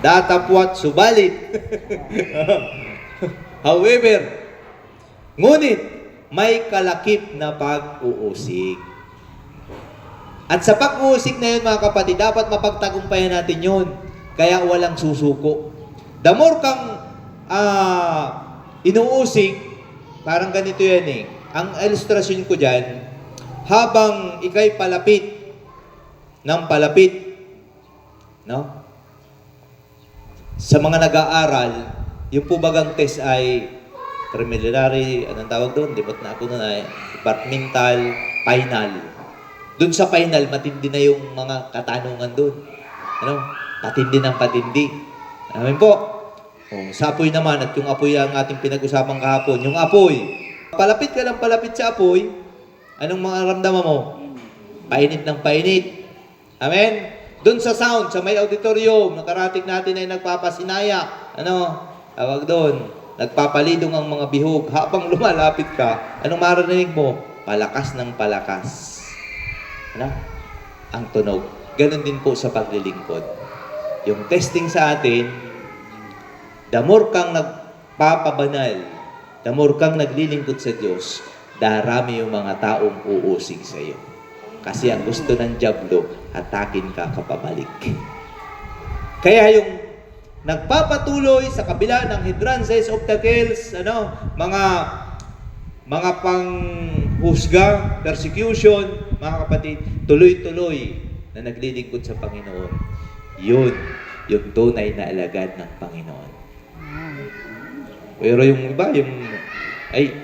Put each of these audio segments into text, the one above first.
datapwat subalit. However, ngunit may kalakip na pag-uusig. At sa pag-uusig na yun, mga kapatid, dapat mapagtagumpayan natin yun. Kaya walang susuko. The more kang inuusig, parang ganito yan eh. Ang ilustrasyon ko dyan, habang ikay palapit ng palapit, no? Sa mga nag-aaral, yung po bagang test ay preliminary, anong tawag doon? Libot na ako doon ay departmental, final. Doon sa final, matindi na yung mga katanungan doon. Ano? Patindi ng patindi. Amin po. Sa apoy naman, at yung apoy ang ating pinag-usapang kahapon. Yung apoy. Palapit ka lang palapit sa apoy, anong maramdaman mo? Painit ng painit. Amen? Doon sa sound, sa may auditorium, nakarating natin ay nagpapasinaya. Ano? Tawag doon. Nagpapalidong ang mga bihog. Habang lumalapit ka, anong marinig mo? Palakas ng palakas. Ano? Ang tunog. Ganon din po sa paglilingkod. Yung testing sa atin, the more kang nagpapabanal, the more kang naglilingkod sa Diyos, darami yung mga taong uusig sa iyo. Kasi ang gusto ng dyablo, atakin ka kapabalik. Kaya yung nagpapatuloy sa kabila ng hindrances, obstacles, mga panghusga, persecution, mga kapatid, tuloy-tuloy na naglilingkod sa Panginoon. Yun, yung tunay na alagad ng Panginoon. Pero yung iba,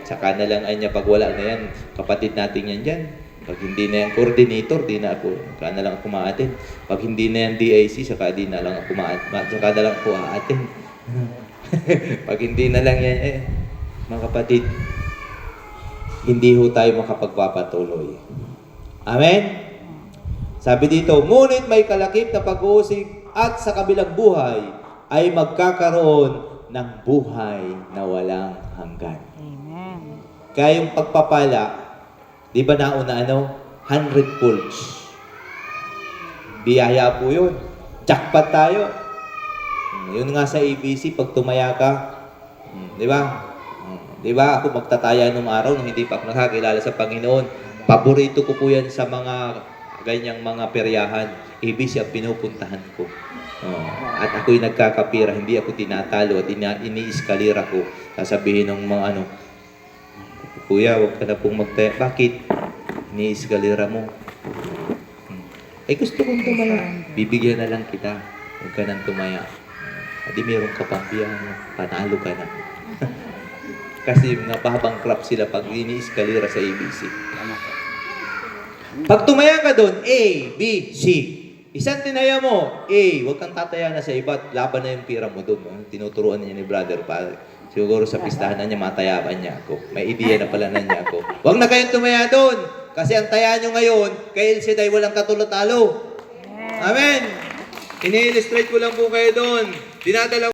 saka na lang ay niya pag wala na yan, kapatid natin yan dyan. Pag hindi na yan coordinator, di na ako, saka na lang ako ma-attend. Pag hindi na yan DIC, saka di na lang ako saka na lang ako a-attend. Pag hindi na lang yan, mga kapatid, hindi ho tayo makapagpapatuloy. Amen? Sabi dito, ngunit may kalakip na pag-uusig at sa kabilang buhay ay magkakaroon ng buhay na walang hanggan. Amen. Kaya yung pagpapala, di ba nauna 100 folds. Biyaya po yun. Jackpot tayo. Yun nga sa ABC, pag tumaya ka, di ba? Di ba? Ako magtataya nung araw nung hindi pa ako nakakilala sa Panginoon. Paborito ko po yan sa mga ganyang mga peryahan. ABC ang pinupuntahan ko. At ako'y nagkakapira, hindi ako tinatalo at ini-eskalira ko. Sasabihin ng mga Kuya, huwag ka na pong magtaya. Bakit? Ini-eskalira mo. Gusto kong tumaya. Bibigyan na lang kita. Huwag ka nang tumaya. Hindi meron ka pang biyahe. Panalo ka na. Kasi mga pahabang crap sila pag ini-eskalira sa ABC. Pag tumaya ka doon, A, B, C. Isang tinaya mo, A, huwag kang tataya na sa iba, laban na yung pira mo doon. Tinuturuan niya ni brother pa. Siguro sa pistahan na niya, matayaban niya ako. May ideya na pala na niya ako. Huwag na kayong tumaya doon. Kasi ang taya nyo ngayon, kay El Shaddai walang katulad-talo. Amen. Ini-illustrate ko lang po kayo doon. Dinadala